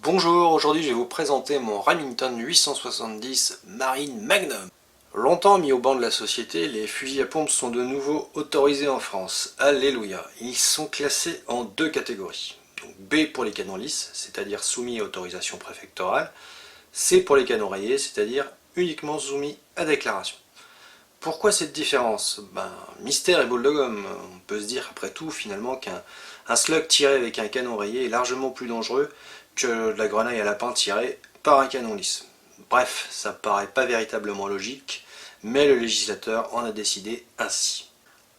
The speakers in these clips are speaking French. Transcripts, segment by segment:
Bonjour, aujourd'hui je vais vous présenter mon Remington 870 Marine Magnum. Longtemps mis au banc de la société, les fusils à pompe sont de nouveau autorisés en France. Alléluia. Ils sont classés en deux catégories. Donc B pour les canons lisses, c'est-à-dire soumis à autorisation préfectorale. C pour les canons rayés, c'est-à-dire uniquement soumis à déclaration. Pourquoi cette différence? Mystère et boule de gomme. On peut se dire après tout finalement qu'un slug tiré avec un canon rayé est largement plus dangereux que de la grenaille à lapin tirée par un canon lisse. Bref, ça paraît pas véritablement logique, mais le législateur en a décidé ainsi.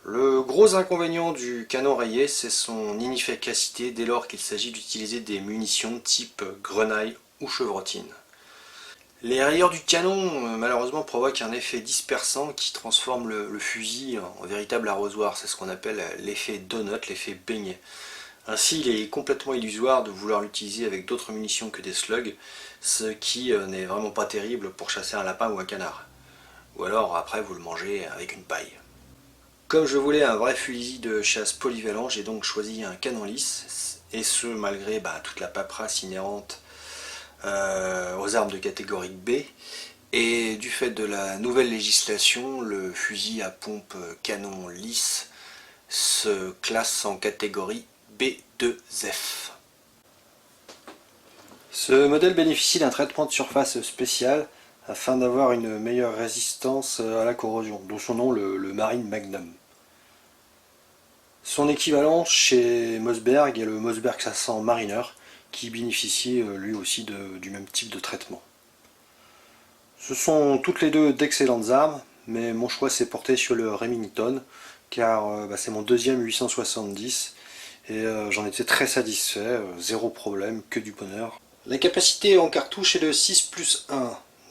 Le gros inconvénient du canon rayé, c'est son inefficacité dès lors qu'il s'agit d'utiliser des munitions type grenaille ou chevrotine. Les rayures du canon, malheureusement, provoquent un effet dispersant qui transforme le fusil en véritable arrosoir. C'est ce qu'on appelle l'effet donut, l'effet beignet. Ainsi, il est complètement illusoire de vouloir l'utiliser avec d'autres munitions que des slugs, ce qui n'est vraiment pas terrible pour chasser un lapin ou un canard. Ou alors, après, vous le mangez avec une paille. Comme je voulais un vrai fusil de chasse polyvalent, j'ai donc choisi un canon lisse, et ce malgré toute la paperasse inhérente aux armes de catégorie B. Et du fait de la nouvelle législation, le fusil à pompe canon lisse se classe en catégorie B2F. Ce modèle bénéficie d'un traitement de surface spécial afin d'avoir une meilleure résistance à la corrosion, d'où son nom le Marine Magnum. Son équivalent chez Mossberg est le Mossberg 500 Mariner, qui bénéficie lui aussi du même type de traitement. Ce sont toutes les deux d'excellentes armes, mais mon choix s'est porté sur le Remington, car c'est mon deuxième 870, et j'en étais très satisfait, zéro problème, que du bonheur. La capacité en cartouche est de 6+1,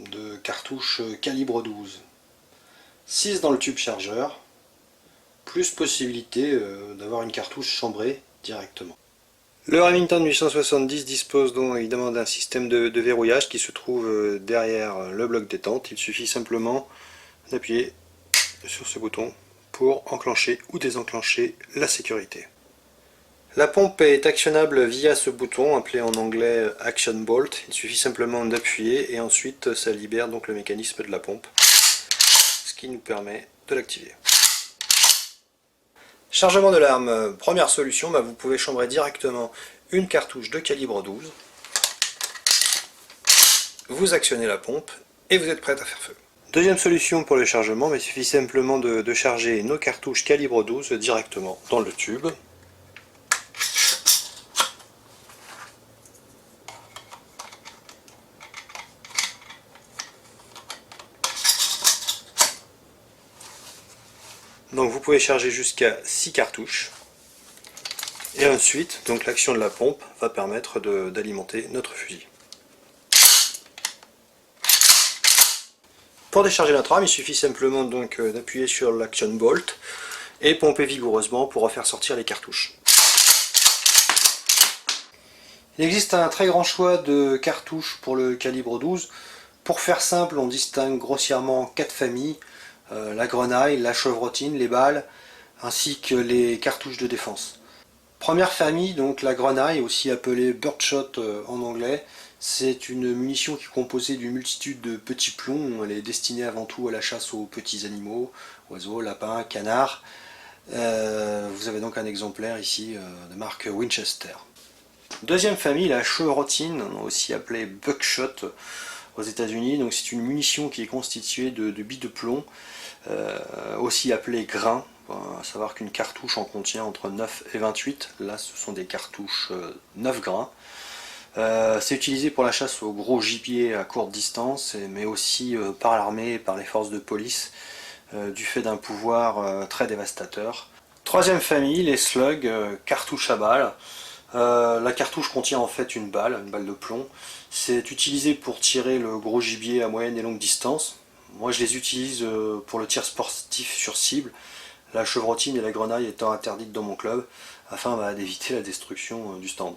de cartouche calibre 12. 6 dans le tube chargeur, plus possibilité d'avoir une cartouche chambrée directement. Le Remington 870 dispose donc évidemment d'un système de verrouillage qui se trouve derrière le bloc détente. Il suffit simplement d'appuyer sur ce bouton pour enclencher ou désenclencher la sécurité. La pompe est actionnable via ce bouton appelé en anglais Action Bolt. Il suffit simplement d'appuyer et ensuite ça libère donc le mécanisme de la pompe, ce qui nous permet de l'activer. Chargement de l'arme, première solution, vous pouvez chambrer directement une cartouche de calibre 12. Vous actionnez la pompe et vous êtes prêt à faire feu. Deuxième solution pour le chargement, il suffit simplement de charger nos cartouches calibre 12 directement dans le tube. Donc vous pouvez charger jusqu'à 6 cartouches. Et ensuite, donc l'action de la pompe va permettre d'alimenter notre fusil. Pour décharger notre arme, il suffit simplement donc d'appuyer sur l'Action Bolt et pomper vigoureusement pour refaire sortir les cartouches. Il existe un très grand choix de cartouches pour le calibre 12. Pour faire simple, on distingue grossièrement 4 familles. La grenaille, la chevrotine, les balles, ainsi que les cartouches de défense. Première famille, donc la grenaille, aussi appelée birdshot en anglais, c'est une munition qui est composée d'une multitude de petits plombs. Elle est destinée avant tout à la chasse aux petits animaux, oiseaux, lapins, canards. Vous avez donc un exemplaire ici de marque Winchester. Deuxième famille, la chevrotine, aussi appelée buckshot aux États-Unis. Donc c'est une munition qui est constituée de billes de plomb, aussi appelée grain. À savoir qu'une cartouche en contient entre 9 et 28. Là, ce sont des cartouches 9 grains. C'est utilisé pour la chasse au gros gibier à courte distance, mais aussi par l'armée et par les forces de police, du fait d'un pouvoir très dévastateur. Troisième famille, les slugs, cartouches à balles. La cartouche contient en fait une balle de plomb. C'est utilisé pour tirer le gros gibier à moyenne et longue distance. Moi je les utilise pour le tir sportif sur cible. la chevrotine et la grenaille étant interdites dans mon club, afin d'éviter la destruction du stand.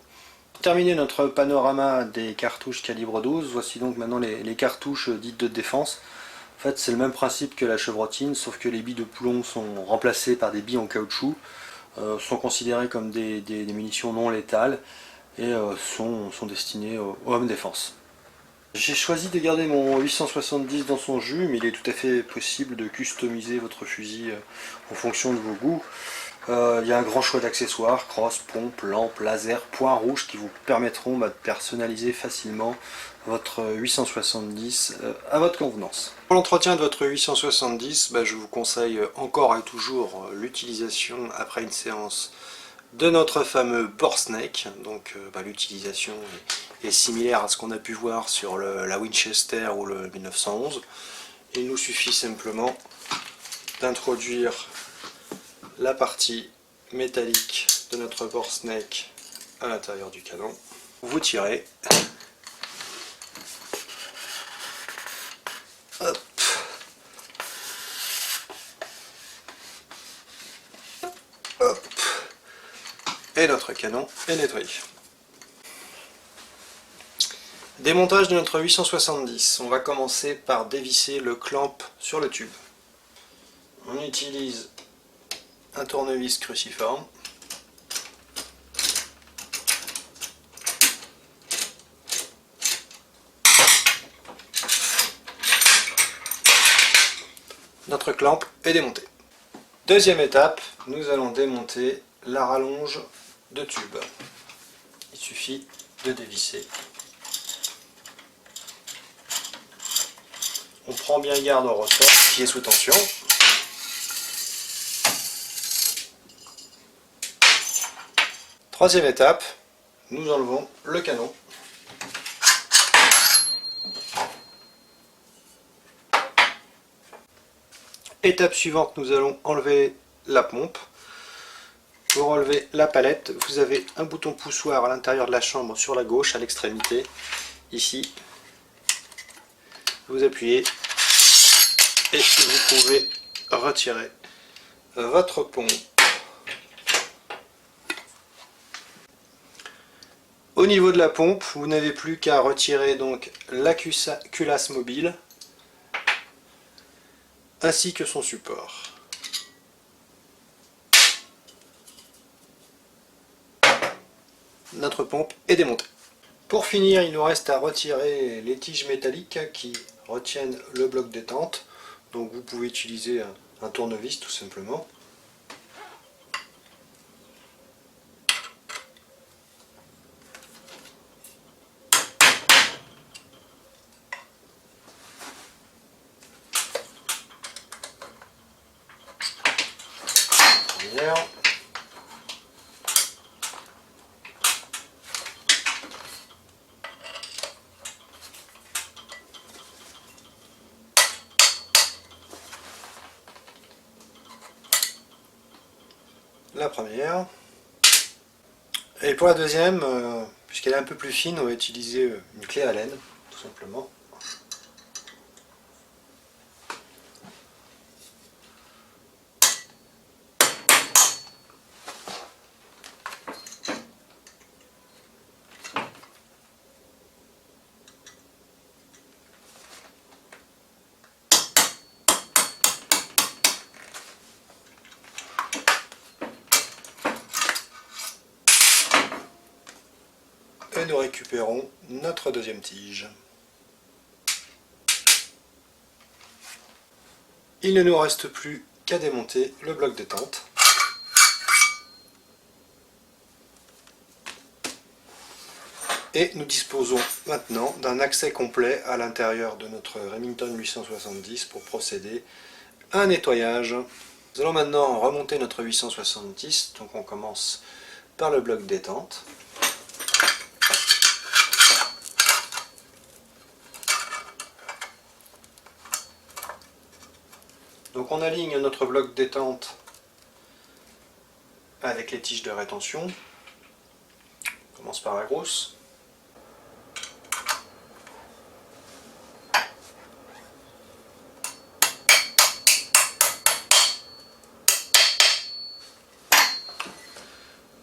Pour terminer notre panorama des cartouches calibre 12, voici donc maintenant les cartouches dites de défense. En fait, c'est le même principe que la chevrotine, sauf que les billes de plomb sont remplacées par des billes en caoutchouc, sont considérées comme des munitions non létales et sont destinées au home défense. J'ai choisi de garder mon 870 dans son jus, mais il est tout à fait possible de customiser votre fusil en fonction de vos goûts. Il y a un grand choix d'accessoires, crosse, pompe, lampe, laser, points rouges qui vous permettront de personnaliser facilement votre 870 à votre convenance. Pour l'entretien de votre 870, je vous conseille encore et toujours l'utilisation après une séance de notre fameux bore snake. Donc l'utilisation est similaire à ce qu'on a pu voir sur la Winchester ou le 1911. Il nous suffit simplement d'introduire la partie métallique de notre bore snake à l'intérieur du canon. Vous tirez. Hop. Hop. Et notre canon est nettoyé. Démontage de notre 870. On va commencer par dévisser le clamp sur le tube. On utilise un tournevis cruciforme. Notre clamp est démonté. Deuxième étape, nous allons démonter la rallonge de tube. Il suffit de dévisser. On prend bien garde au ressort qui est sous tension. Troisième étape, nous enlevons le canon. Étape suivante, nous allons enlever la pompe. Pour enlever la palette, vous avez un bouton poussoir à l'intérieur de la chambre sur la gauche, à l'extrémité. Ici, vous appuyez et vous pouvez retirer votre pompe. Au niveau de la pompe, vous n'avez plus qu'à retirer donc la culasse mobile ainsi que son support. Notre pompe est démontée. Pour finir, il nous reste à retirer les tiges métalliques qui retiennent le bloc détente. Donc vous pouvez utiliser un tournevis tout simplement. La première. Et pour la deuxième, puisqu'elle est un peu plus fine, on va utiliser une clé à laine, tout simplement. Et nous récupérons notre deuxième tige. Il ne nous reste plus qu'à démonter le bloc détente. Et nous disposons maintenant d'un accès complet à l'intérieur de notre Remington 870 pour procéder à un nettoyage. Nous allons maintenant remonter notre 870, donc on commence par le bloc détente. Donc on aligne notre bloc détente avec les tiges de rétention. On commence par la grosse.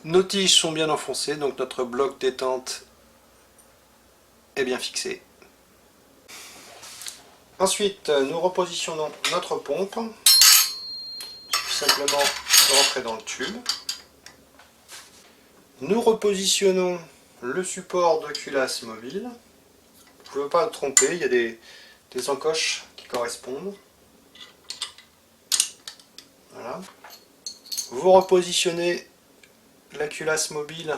Nos tiges sont bien enfoncées, donc notre bloc détente est bien fixé. Ensuite, nous repositionnons notre pompe, tout simplement rentrer dans le tube. Nous repositionnons le support de culasse mobile. Vous ne pouvez pas le tromper, il y a des encoches qui correspondent. Voilà. Vous repositionnez la culasse mobile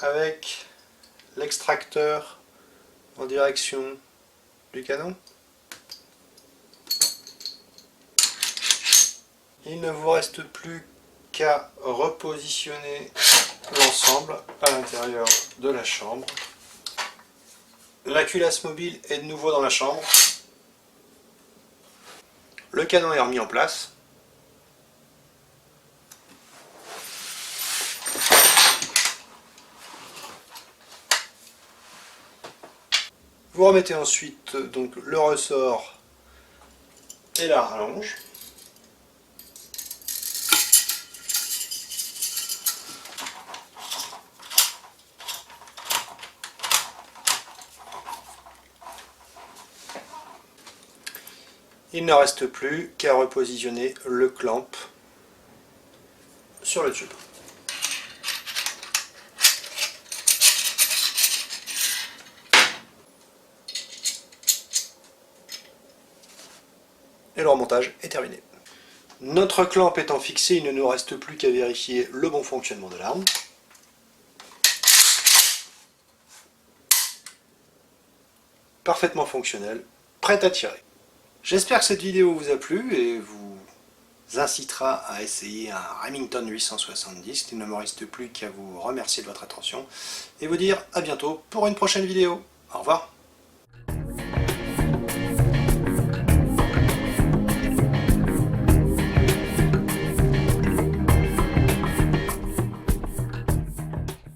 avec l'extracteur en direction du canon. Il ne vous reste plus qu'à repositionner l'ensemble à l'intérieur de la chambre. La culasse mobile est de nouveau dans la chambre. Le canon est remis en place. Vous remettez ensuite donc le ressort et la rallonge. Il ne reste plus qu'à repositionner le clamp sur le tube. Et le remontage est terminé. Notre clamp étant fixé, il ne nous reste plus qu'à vérifier le bon fonctionnement de l'arme. Parfaitement fonctionnel, prêt à tirer. J'espère que cette vidéo vous a plu et vous incitera à essayer un Remington 870. Il ne me reste plus qu'à vous remercier de votre attention et vous dire à bientôt pour une prochaine vidéo. Au revoir.